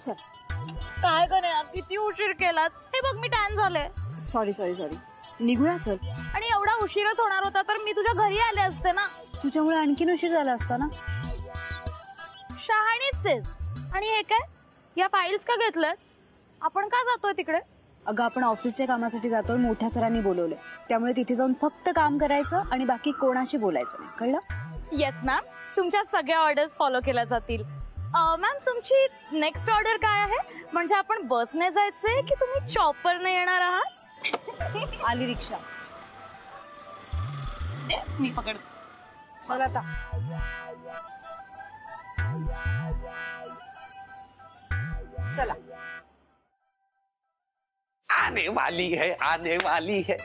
चल. काय ग नेहा, किती उशीर केलास. हे बघ मी टॅन झाले. Sorry sorry sorry. निघूया चल. आणि एवढा उशीरच होणार होता तर मी तुझ्या घरी आले असते ना. तुझ्यामुळे आणखीन उशीर झाला असता ना. शहाणीच आहेस. आणि हे काय, या फाईल्स का घेतल्यात? आपण का जातोय तिकडे? अगं आपण ऑफिसच्या कामासाठी जातोय, मोठ्या सरांनी बोलवलंय. त्यामुळे तिथे जाऊन फक्त काम करायचं आणि बाकी कोणाशी बोलायचं नाही, कळलं? येस मॅम, तुमच्या सगळ्या ऑर्डर्स फॉलो केल्या जातील. मॅम तुमची नेक्स्ट ऑर्डर काय आहे? म्हणजे आपण बसने जायचंय की तुम्ही चॉपरने येणार आहात? आली रिक्षा. मी पकड. चल आता. चला. आने वाली है, आने वाली है.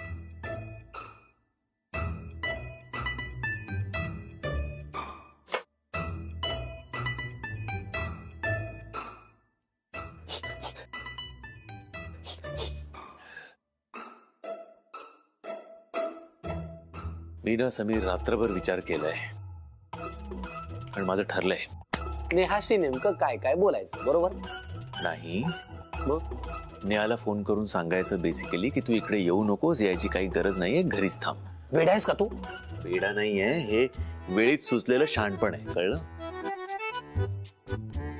मी ना समीर रात्रभर विचार केलाय आणि माझं ठरलंय. नेहाशी नेमकं काय काय बोलायचं, बरोबर? नाही मग नेहाला फोन करून सांगायचं बेसिकली की तू इकडे येऊ नकोस, यायची काही गरज नाहीये, घरीच थांब. वेडा आहेस का तू? वेडा नाहीये, हे वेळीच सुचलेलं शहाणपण आहे, कळलं?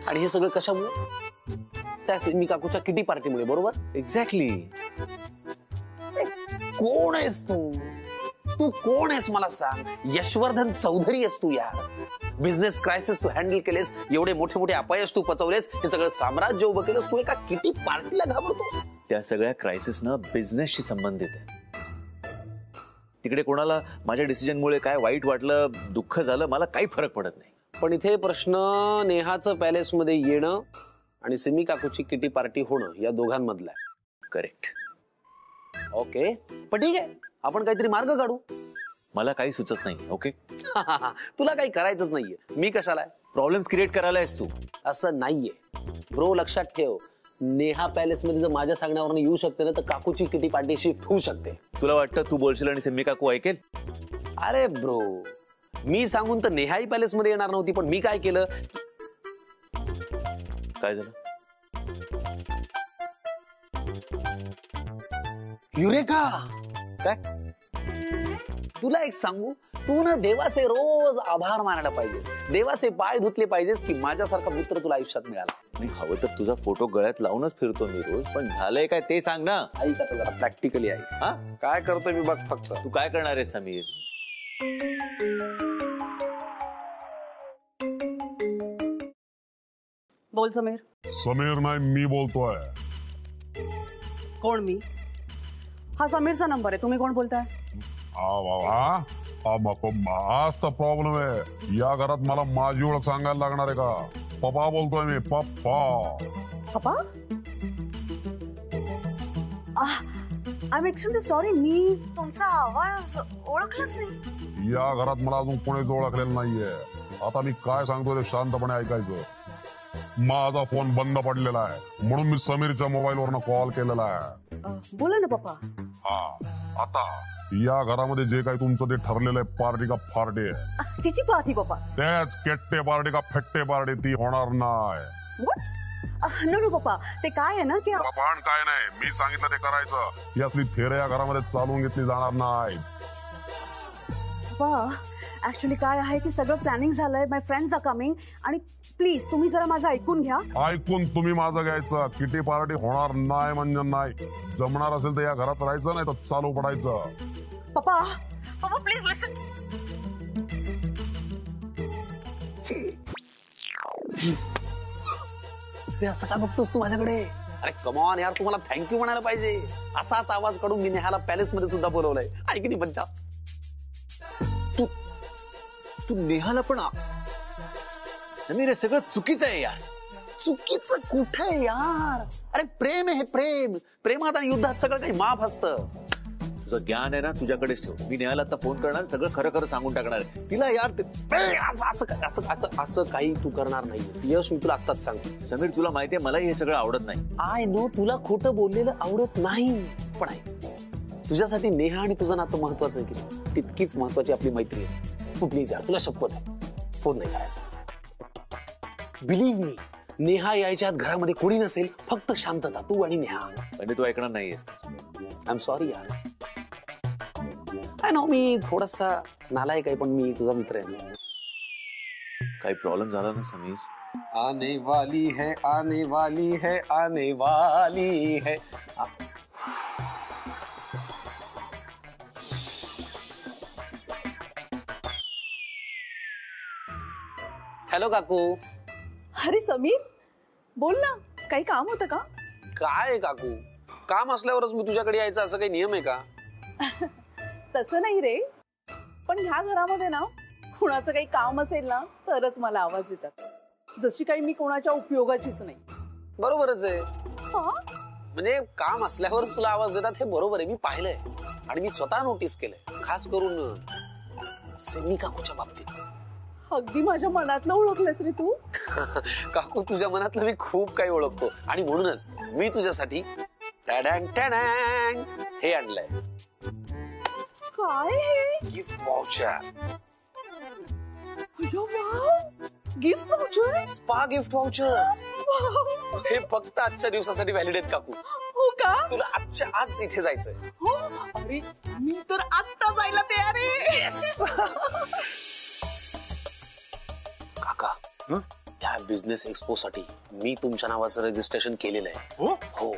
आणि हे सगळं कशामुळे? त्या सिमी काकूच्या किटी पार्टीमुळे, बरोबर? एक्झॅक्टली. कोण आहेस तू? तू कोण आहेस मला सांग. यशवर्धन चौधरी आहेस तू यार. बिझनेस क्रायसिस तू हँडल केलेस, एवढे मोठे मोठे अपयश तू पचवलेस, हे सगळं साम्राज्य उभं केलंस, तू एका किटी पार्टीला घाबरतो? त्या सगळ्या क्रायसिसनं बिझनेसशी संबंधित आहे. तिकडे कोणाला माझ्या डिसिजनमुळे काय वाईट वाटलं, दुःख झालं, मला काही फरक पडत नाही. पण इथे प्रश्न नेहाचं पॅलेसमध्ये येणं आणि सिमी काकूची किटी पार्टी होणं या दोघांमधला आहे. करेक्ट. ओके, पण ठीक आहे, आपण काहीतरी मार्ग काढू. मला काही सुचत नाही. ओके. तुला काही करायचंच नाहीये, मी कशाला? प्रॉब्लेम्स क्रिएट करायला आहेस तू. असं नाहीये ब्रो, लक्षात ठेव. नेहा पॅलेस मध्ये जर माझ्या सांगण्यावरून येऊ शकते ना, तर काकूची किटी पार्टी शिफ्ट होऊ शकते. तुला वाटतं तू बोलशील आणि सिमी काकू ऐकेल? अरे ब्रो, मी सांगून तर नेहाही पॅलेस मध्ये येणार नव्हती, पण मी काय केलं? काय झालं? युरेका. काय? तुला एक सांगू, तू ना देवाचे रोज आभार मानायला पाहिजेस, देवाचे पाय धुतले पाहिजेस की माझ्यासारखा मित्र तुला आयुष्यात मिळाला. मी हवं तर तुझा फोटो गळ्यात लावूनच फिरतो मी रोज, पण झालंय काय ते सांग ना. ऐक आता जरा प्रॅक्टिकली आहे. हा, काय करतोय मी बघ फक्त. तू काय करणार आहे समीर? बोल समीर. समीर नाही, मी बोलतोय. कोण मी? हा समीरचा नंबर आहे, तुम्ही कोण बोलताय? हाच तर प्रॉब्लेम आहे. या घरात मला माझी ओळख सांगायला लागणार आहे का? पप्पा बोलतोय मी, पप्पा. पप्पा? आय एम एक्सट्रीमली सॉरी, मी तुमचा आवाज ओळखलाच नाही. या घरात मला अजून कोणीच ओळखलेलं नाहीये. आता मी काय सांगतो ते शांतपणे ऐकायचं. माझा फोन बंद पडलेला आहे, म्हणून मी समीरच्या मोबाईलवरनं कॉल केलेला आहे. बोला ना पप्पा. हा, आता या घरामध्ये जे काही तुमचं ते ठरलेलं आहे, पार्टी का पार्टी आहे. तिची पार्टी पप्पा? त्याच केट्टे पार्टी का फेट्टे पार्टी, ती होणार नाही. नो नो पप्पा, ते काय आहे ना की पण काय नाही, मी सांगितलं ते करायचं. ही असली थेरे या घरामध्ये चालवून घेतली जाणार नाही. पप्पा ऍक्च्युली काय आहे की सगळं प्लॅनिंग झालंय, माय फ्रेंड्स आर कमिंग, आणि प्लीज तुम्ही जरा माझं ऐकून घ्या. ऐकून तुम्ही माझं घ्यायचं. किटी पार्टी होणार नाही म्हणजे नाही. जमणार असेल तर या घरात राहायचं, नाही तर चालू पडायचं. पप्पा पप्पा प्लीज लिसन. असं काय बघतोस तू माझ्याकडे? अरे कमॉन यार, तुम्हाला थँक्यू म्हणायला पाहिजे. असाच आवाज काढून मी नेहाला पॅलेस मध्ये सुद्धा बोलवलंय. ऐक नाही पंचा, तू नेहाला पण समीर, हे सगळं चुकीचं आहे यार. चुकीचं कुठे यार? अरे प्रेम आहे हे, प्रेम. प्रेमात आणि युद्धात सगळं काही माफ असतं. तुझं ज्ञान आहे ना तुझ्याकडेच ठेव. मी नेहाला आता फोन करणार, सगळं खरं खरं सांगून टाकणार तिला. यार असं काही तू करणार नाहीयेस यश, मी तुला आत्ताच सांगतो. समीर तुला माहितीये मलाही हे सगळं आवडत नाही. आय नो तुला खोटं बोललेलं आवडत नाही, पण आहे तुझ्यासाठी नेहा आणि तुझं नातं महत्वाचं आहे की तितकीच महत्वाची आपली मैत्री आहे. तू प्लीज यार, तुला शपथ आहे, फोन नाही करायचा. बिलीव्ह मी, नेहा यायच्या आत घरामध्ये कोणी नसेल, फक्त शांतता, तू आणि नेहा. आणि तू ऐकणार नाहीयेस. आय एम सॉरी यार. आय नो मी थोडासा नालायक आहे, पण मी तुझा मित्र आहे. काही प्रॉब्लेम झाला ना समीर? आने वाली है, आने वाली है, आने वाली है. हॅलो काकू. अरे समीर, बोल ना, काही काम होतं का? काय काकू, काम असल्यावरच मी तुझ्याकडे यायचं असं काही नियम आहे का? तसं नाही रे, पण ह्या घरामध्ये ना कुणाचं काही काम असेल ना तरच मला आवाज देतात. जशी काही मी कोणाच्या उपयोगाचीच नाही. बरोबरच आहे. हा? म्हणजे काम असल्यावरच तुला आवाज देतात हे बरोबर आहे. मी पाहिलंय आणि मी स्वतः नोटीस केलंय, खास करून सिमी काकूच्या बाबतीत. अगदी माझ्या मनातलं ओळखलंस रे तू. काकू तुझ्या मनातलं मी खूप काही ओळखतो आणि म्हणूनच मी तुझ्यासाठी टॅडँग टॅडँग हे आणलंय. काय हे? Gift voucher. Gift voucher? Spa gift vouchers. हे फक्त आजच्या दिवसासाठी व्हॅलिड आहेत काकू. हो का? तुला आजच्या आज इथे जायचंय. हो. अरे मी तर आत्ता जायला तयार आहे. काका, त्या बिझनेस एक्सपो साठी मी तुमच्या नावाचं रजिस्ट्रेशन केलेलं आहे. हो.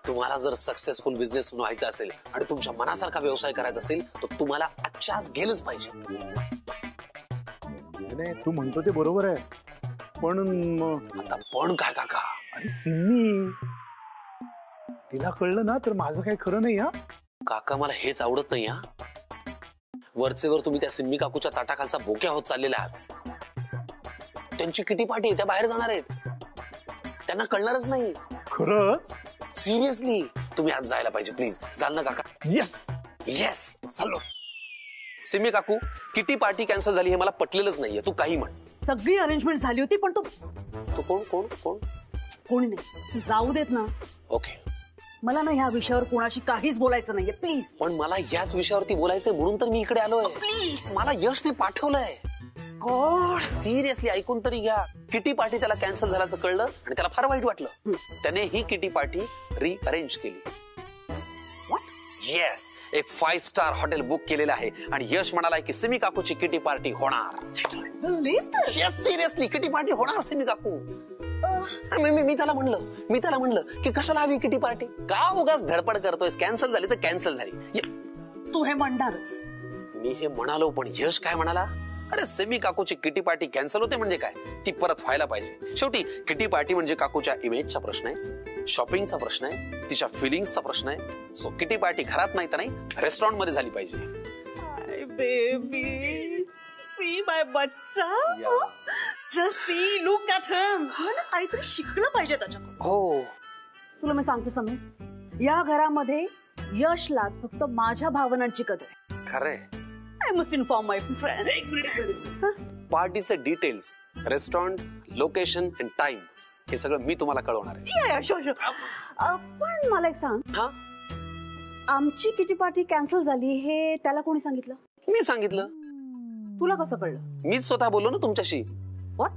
तुम्हाला जर सक्सेसफुल बिझनेस व्हायचा असेल आणि तुमच्या मनासारखा व्यवसाय करायचा असेल तर तुम्हाला आजच्या आज गेलंच पाहिजे. नाही तू म्हणतो ते बरोबर आहे, पण आता पण काय काका? अरे सिम्मी, तिला कळलं ना तर माझं काही खरं नाही. हा काका, मला हेच आवडत नाही. हा वरचेवर तुम्ही त्या सिम्मी काकूच्या ताटाखालचा बोक्या होत चाललेला आहात. त्यांची किटी पार्टी आहे, त्या बाहेर जाणार आहेत, त्यांना कळणारच नाही. खरंच? सिरियसली तुम्ही आज जायला पाहिजे. प्लीज जाल ना काका? येस येस चाललो. सिमी काकू, किटी पार्टी कॅन्सल झाली हे मला पटलेलंच नाहीये. तू काही म्हण. सगळी अरेंजमेंट झाली होती पण तू कोण कोण कोण कोणी नाही. जाऊ देत ना. ओके. मला ना ह्या विषयावर कोणाशी काहीच बोलायचं नाहीये प्लीज. पण मला याच विषयावरती बोलायचंय म्हणून तर मी इकडे आलोय. प्लीज. मला यशने पाठवलंय. गॉड. सिरियसली ऐकून तरी घ्या. किटी पार्टी त्याला कॅन्सल झाल्याचं कळलं आणि त्याला फार वाईट वाटलं. त्याने ही किटी पार्टी रिअरेंज केली. येस, एक 5 स्टार हॉटेल बुक केलेलं आहे आणि यश म्हणालाय की सिमी काकूची किटी पार्टी होणार. येस, सिरियसली किटी पार्टी होणार सिमी काकू. मी त्याला म्हणलं की कशाला हवी किटी पार्टी, का उगाच धडपड करतोय, कॅन्सल झाली तर कॅन्सल झाली. तू हे म्हणणारच. मी हे म्हणालो पण यश काय म्हणाला, अरे सिमी काकूची किटी पार्टी कॅन्सल होते म्हणजे काय, ती परत व्हायला पाहिजे. शेवटी किटी पार्टी म्हणजे काकूच्या इमेजचा प्रश्न आहे, शॉपिंगचा प्रश्न आहे, तिच्या फिलिंग्सचा प्रश्न आहे. सो किटी पार्टी घरात नाही तर नाही, रेस्टॉरंट मध्ये झाली पाहिजे. बेबी, सी माय बच्चा. जस्ट सी, लुक ॲट हिम. काहीतरी शिकलं पाहिजे त्याच्याकडून. हो. तुला मी सांगते समीर, या घरामध्ये यशलाच फक्त माझ्या भावनांची कदर आहे. खरंय. I must inform my friend. पार्टीचे details, restaurant, location and time हे सगळं मी तुम्हाला कळवणार आहे. पण मला एक सांग, हा, आमची किटी पार्टी कॅन्सल झाली हे त्याला कोणी सांगितलं? मी सांगितलं. तुला कसं कळलं? मीच स्वतः बोललो ना तुमच्याशी. व्हॉट?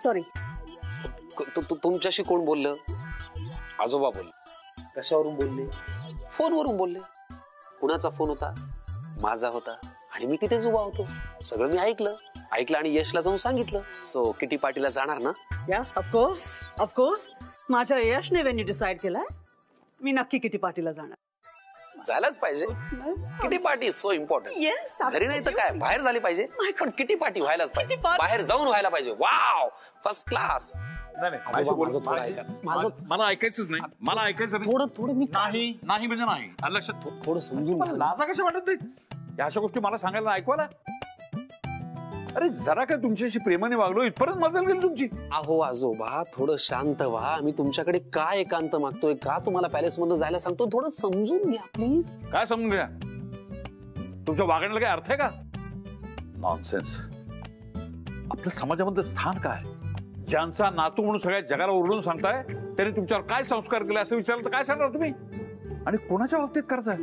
सॉरी. तुमच्याशी कोण बोललं? आजोबा बोलले. कशावरून बोलले? फोनवरून बोलले. कुणाचा फोन होता? माझा होता आणि मी तिथेच उभा होतो. सगळं मी ऐकलं आणि यशला जाऊन सांगितलं. सो किटी पार्टीला जाणार ना? या, ऑफकोर्स. माझ्या यशने व्हेन्यू डिसाइड केलाय, मी नक्की किटी पार्टीला जाणार. जायलाच पाहिजे. Kitty party is so important. Yes. घरी नाही तर काय, बाहेर झाली पाहिजे, पण किटी पार्टी व्हायलाच पाहिजे. बाहेर जाऊन व्हायला पाहिजे. Wow, first class. मला ऐकायचंच नाही. मला ऐकायचं नाही. थोडं मी नाही म्हणजे नाही. लक्षात थोडं समजून घ्या. लाजा कशा वाटत नाही या अशा गोष्टी मला सांगायला ऐकवायला. अरे जरा काय तुमच्याशी प्रेमाने वागलो इथपर्यंत मजा गेली तुमची. अहो आजोबा, थोडं शांत व्हा. आम्ही तुमच्याकडे काय एकांत मागतोय, का तुम्हाला पॅलेस मध्ये जायला सांगतोय, थोडं समजून घ्या प्लीज. काय समजून घ्या? तुमच्या वागण्याला काय अर्थ आहे का? नॉनसेन्स. आपल्या समाजामध्ये स्थान काय? ज्यांचा नातू म्हणून सगळ्या जगाला ओरडून सांगताय त्यांनी तुमच्यावर काय संस्कार केले असं विचारलं तर काय सांगणार तुम्ही? आणि कोणाच्या बाबतीत करताय?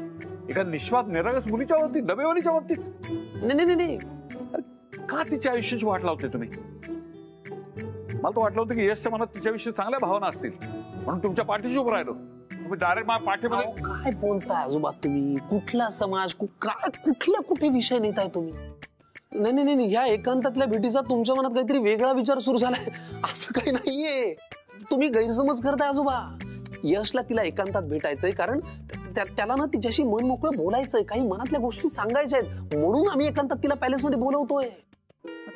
एका निष्पाप निरागस मुलीच्या बाबतीत, डबेवालीच्या बाबतीत? नाही. का तिच्या आयुष्याची वाट लावते तुम्ही? मला तर वाटलं होतं की यशच्या मनात तिच्याविषयी चांगल्या भावना असतील म्हणून तुमच्या पाठीशी उभं राहिलो. तुम्ही डायरेक्ट माझ्या पाठीमध्ये अहो, काय बोलताय आजोबा तुम्ही? कुठला समाज काय कुठल्या कुठे विषय नेताय तुम्ही? नाही नाही नाही, ह्या एकांतातल्या भेटीचा तुमच्या मनात काहीतरी वेगळा विचार सुरू झालाय असं काही नाहीये. तुम्ही गैरसमज करताय आजोबा. यशला तिला एकांतात भेटायचंय कारण त्याला ना तिच्याशी मन मोकळं बोलायचंय, काही मनातल्या गोष्टी सांगायच्या आहेत म्हणून आम्ही एकांतात तिला पॅलेसमध्ये बोलवतोय.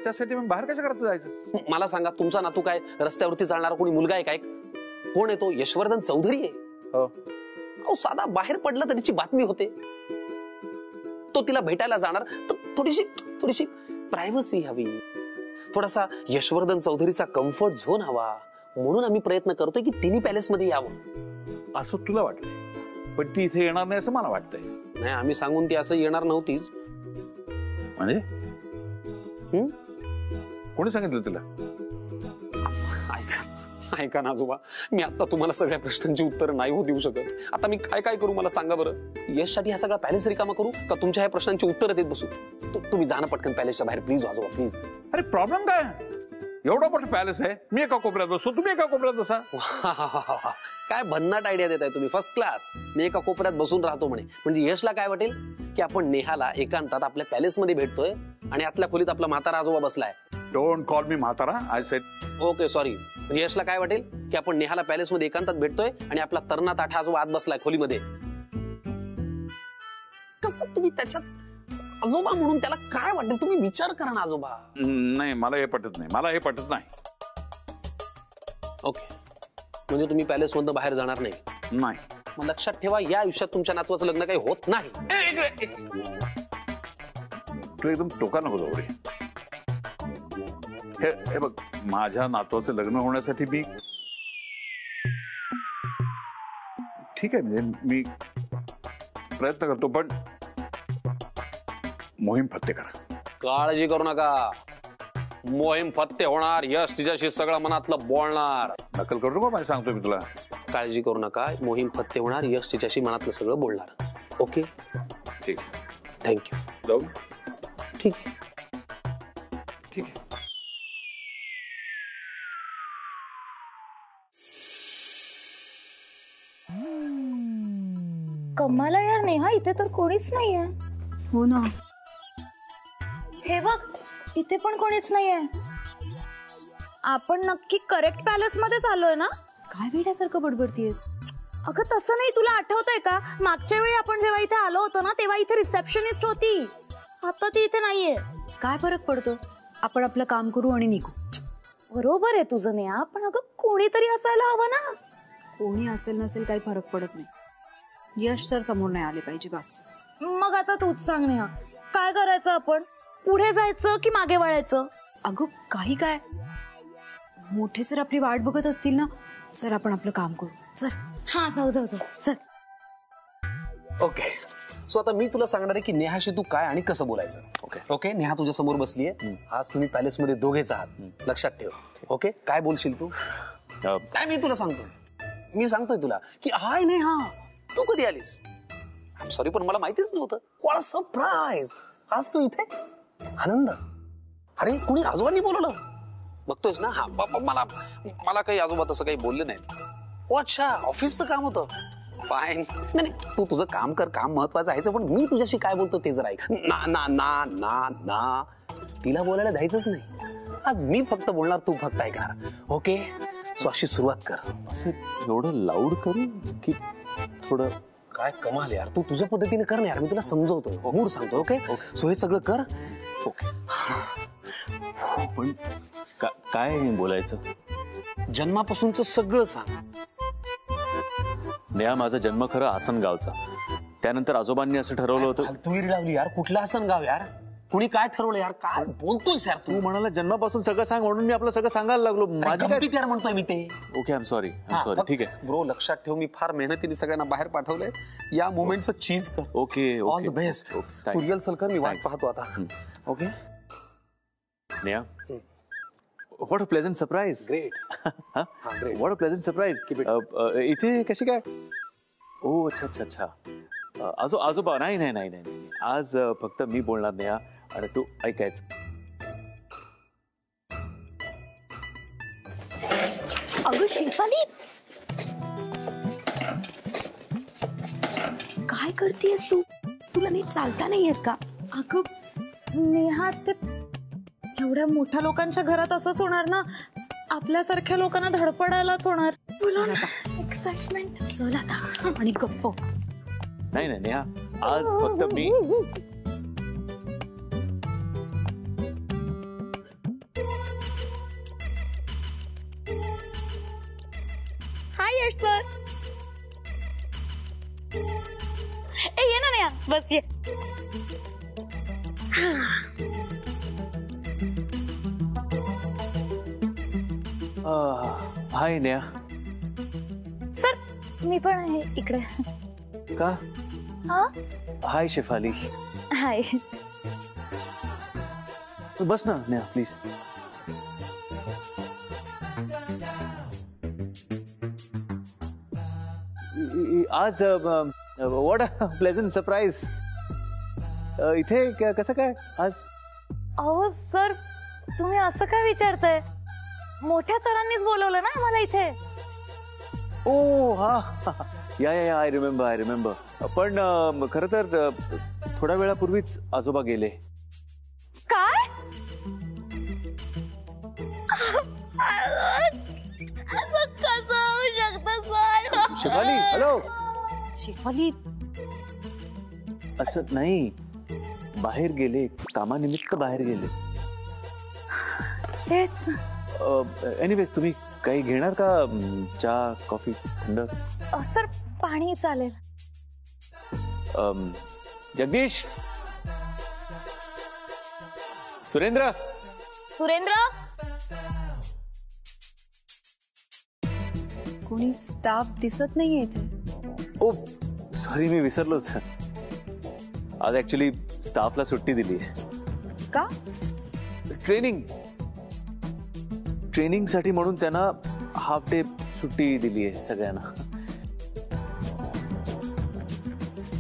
त्यासाठी मी बाहेर कशा करता जायचं? मला सांगा, तुमचा नातू काय रस्त्यावरती चालणारा कोणी मुलगा आहे काय? कोण आहे तो? यशवर्धन चौधरी आहे. अहो, साधा बाहेर पडला तर त्याची बातमी होते. तो तिला भेटायला जाणार तर थोडीशी प्रायव्हसी हवी, थोडासा यशवर्धन चौधरीचा कम्फर्ट झोन हवा म्हणून आम्ही प्रयत्न करतोय की तिने पॅलेसमध्ये यावं. असं तुला वाटतंय, पण ती इथे येणार नाही असं मला वाटतंय. नाही, आम्ही सांगून ती असं येणार नव्हतीच. म्हणजे कोणी सांगितलं तिला? ऐका ना आजोबा, मी आता तुम्हाला सगळ्या प्रश्नांची उत्तर नाही हो देऊ शकत. आता मी काय काय करू मला सांगा बरं. यशसाठी हा सगळा पॅलेस रिकामा करू का तुमच्या ह्या प्रश्नांची उत्तर देत बसू? तुम्ही जाणं पटकन पॅलेसच्या बाहेर प्लीज आजोबा, प्लीज. अरे प्रॉब्लेम काय? एवढा मोठा पॅलेस आहे, मी एका कोपऱ्यात बसतो, तुम्ही एका कोपऱ्यात बसा. काय भन्नाट आयडिया देताय तुम्ही, फर्स्ट क्लास. मी एका कोपऱ्यात बसून राहतो म्हणजे यशला काय वाटेल की आपण नेहाला एकांतात आपल्या पॅलेसमध्ये भेटतोय आणि आतल्या खोलीत आपला म्हातारा आजोबा बसलाय. डोंट कॉल मी म्हातारा, आय सेड. Okay sorry. यशला काय वाटेल की आपण नेहाला पॅलेसमध्ये एकांतात भेटतोय आणि आपला तरणा ताठा आजोबा आत बसलाय खोलीमध्ये. कसं तुम्ही त्याच्यात आजोबा म्हणून त्याला काय वाटेल तुम्ही विचार करा ना आजोबा. नाही, मला हे पटत नाही. ओके, म्हणजे तुम्ही पॅलेस मधून बाहेर जाणार नाही? नाही. मग लक्षात ठेवा, या आयुष्यात तुमच्या नातवाचं लग्न काही होत नाही. तू एकदम टोका नको जाऊ रे. हे बघ, माझ्या नातवाचं लग्न होण्यासाठी मी ठीक आहे, म्हणजे मी प्रयत्न करतो, पण मोहीम फत्ते करा. काळजी करू नका, मोहीम फत्ते होणार. यश तिच्याशी सगळं मनातलं बोलणार. नकल करू नका, माझी सांगतो मी तुला. काळजी करू नका, मोहीम फत्ते होणार. यश तिच्याशी मनातलं सगळं बोलणार. ओके, ठीक. थँक्यू. जाऊ. ठीक. कमाला यार नेहा, इथे तर कोणीच नाहीये. हो ना. हे बघ, इथे पण कोणीच नाहीये. आपण नक्की करेक्ट पॅलेस मध्ये आलोय ना? काय वेड्यासारखं बडबडतीयस? अगं तसं नाही, तुला आठवतंय का मागच्या वेळी आपण जेव्हा इथे आलो होतो ना तेव्हा इथे रिसेप्शनिस्ट होती. आता ती इथे नाहीये. काय फरक पडतो, आपण आपलं काम करू आणि निघू. बरोबर आहे तुझं नेहा, पण अगं कोणीतरी असायला हवं ना. कोणी असेल नसेल काही फरक पडत नाही. यश सर समोर नाही आले पाहिजे बस. मग आता तूच सांग नेहा, काय करायचं आपण? पुढे जायचं की मागे वळायचं? अगं काही काय, मोठे सर आपली वाट बघत असतील ना, सर आपण आपलं काम करू. चल. हा, जाऊ चल. ओके, सो आता मी तुला सांगणार आहे की नेहाशी तू काय आणि कसं बोलायचं. ओके, नेहा तुझ्या समोर बसलीये. आज तुम्ही पॅलेस मध्ये दोघेच आहात, लक्षात ठेव. ओके, काय बोलशील तू? काय मी तुला सांगतोय तुला की हाय नेहा, तू कधी आलीस? आय एम सॉरी, पण मला माहितीच नव्हतं. व्हॉट अ सरप्राईज, आज तू इथे. आनंद. अरे कोणी आजोबांनी बोलवलं बघतोयस ना? हा, मला काही आजोबा तसं काही बोलले नाहीत. अच्छा, ऑफिसचं काम होतं. फाईन. नाही, तू तुझं काम कर, काम महत्वाचं आहे. पण मी तुझ्याशी काय बोलतो ते जरा ऐक. ना ना ना ना ना, तिला बोलायला द्यायचंच नाही. आज मी फक्त बोलणार, तू फक्त ऐकणार. ओके, सो अशी सुरुवात कर. असं एवढं लाऊड करू की थोडं? काय कमाल यार, तू तुझ्या पद्धतीने कर ना यार, मी तुला समजवतो, मूड सांगतो. ओके, सो हे सगळं कर. ओके, पण काय बोलायचं? जन्मापासूनच सगळं सांग. नेहा, माझा जन्म खरं आसनगावचा. त्यानंतर आजोबांनी असं ठरवलं होतं. फालतूगिरी लावली यार. कुठलं आसनगाव यार? कुणी काय ठरवलं यार? काय बोलतोयस यार तू? म्हणाला जन्मापासून सगळं सांग, म्हणून मी आपलं सगळं सांगायला लागलो. माझी गमतीत यार म्हणतोय मी ते. Okay, I am sorry. ठीक आहे ब्रो, लक्षात ठेव, मी फार मेहनतीने सगळ्यांना बाहेर पाठवलंय. या मोमेंटचं चीज कर. Okay, all the best. तू रिहर्सल कर, मी वाट पाहतो आता. Okay Neha, what a pleasant surprise. Great. What a pleasant surprise. इथे कशी काय? ओ, अच्छा. आजोबा नाही. आज फक्त मी बोलणार नेहा, आणि तू ऐकायचं. काय करतेस तू? तुला नीट चालता नाही येत का? अगं नेहा, ते एवढ्या मोठ्या लोकांच्या घरात असंच होणार ना. आपल्यासारख्या लोकांना धडपडायलाच होणार. चल आता, एक्साइटमेंट. चल आता आणि गप्प. नाही नाही नेहा, आज फक्त मी. हाय यश सर. ए ये ना नेहा, बस ये. हाय नेहा. सर मी पण आहे इकडे. का? हा हाय शेफाली. हाय. तू बस ना नेहा प्लीज. आज व्हॉट अ प्लेझंट सरप्राईज. इथे कसं काय आज? अहो सर, तुम्ही असं काय विचारताय? मोठ्या सरांनीच बोलवलं ना आम्हाला इथे. ओ हा, या आय रिमेंबर. पण खरं तर थोड्या वेळापूर्वीच आजोबा गेले. काय? असं कसं होऊ शकतं सर? शेफाली, हॅलो. शेफाली, असं नाही, बाहेर गेले, कामानिमित्त बाहेर गेले. तेच. एनिवेज तुम्ही काही घेणार का? चहा, कॉफी, थंड? सर पाणी चालेल. जगदीश, सुरेंद्र. कोणी स्टाफ दिसत नाहीये इथे. ओ सॉरी, मी विसरलोच. आज ऍक्च्युली स्टाफला सुट्टी दिली आहे. का? ट्रेनिंग साठी म्हणून त्यांना हाफ डे सुट्टी दिली आहे सगळ्यांना.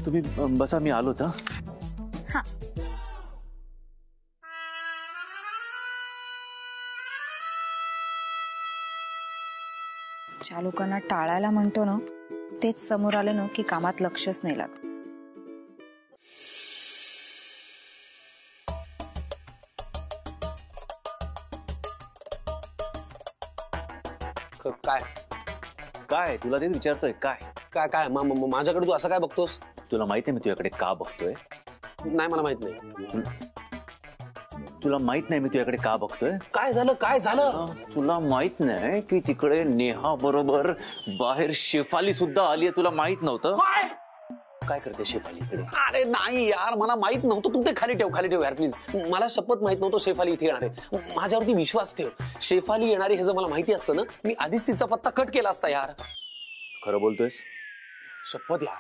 तुम्ही बसा, मी आलोच. हा. ज्या लोकांना टाळायला म्हणतो ना, तेच समोर आलं ना की कामात लक्षच नाही लागत. काय तुला तेच विचारतोय. काय माझ्याकडे तू असं काय बघतोस? तुला माहित आहे मी तुझ्याकडे का बघतोय? नाही, मला माहित नाही. तुला माहित नाही मी तुझ्याकडे का बघतोय? काय झालं? तुला माहित नाही की तिकडे नेहा बरोबर बाहेर शेफाली सुद्धा आली आहे? तुला माहित नव्हतं? काय करते शेफाली इकडे? अरे नाही यार, मला माहित नव्हतं. तू ते खाली ठेव यार प्लीज. मला शपथ माहित नव्हतं शेफाली इथे येणार आहे. माझ्यावरती विश्वास ठेव. शेफाली येणारी हे जर मला माहिती असतं ना, मी आधीच तिचा पत्ता कट केला असता यार. खरं बोलतोयस? शपथ यार.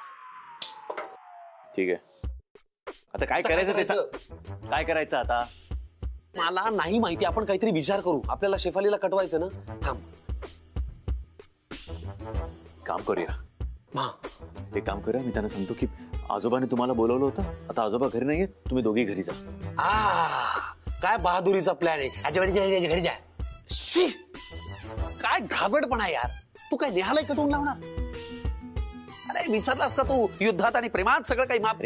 ठीक आहे, आता काय करायचं? काय करायचं आता? मला नाही माहिती. आपण काहीतरी विचार करू. आपल्याला शेफालीला कटवायचं ना. थांब, काम करूया. हा, ते काम करूया. मी त्यांना सांगतो की आजोबाने तुम्हाला बोलवलं होतं, आता आजोबा घरी नाहीये, तुम्ही दोघी घरी जा. काय बहादुरीचा प्लॅन आहे. घरी जा. शी, काय घाबरटपणा आहे यार. तू काय नेहालाही कटवून लावणार? अरे विसरलास का तू? युद्धात आणि प्रेमात सगळं काही माफ.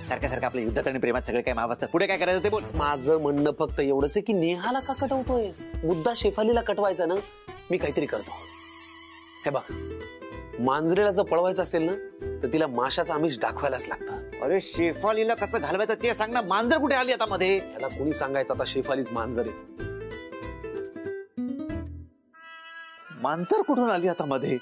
सारखं आपल्या युद्धात आणि प्रेमात सगळं काही माफ असतं. पुढे काय करायचं ते बोल. माझं म्हणणं फक्त एवढंच आहे की नेहाला का कटवतोयस? मुद्दा शेफालीला कटवायचा ना. मी काहीतरी करतो. हे बघ, मांजरेला जर पळवायचं असेल ना, तर तिला माशाचं आमिष दाखवायलाच लागतं. अरे शेफालीला कसं घालवायचं ते सांग ना. मांजर कुठे आली आता मध्ये? याला कोणी सांगायचं आता शेफालीच मांजर आहे? मांजर कुठून आली आता मध्ये?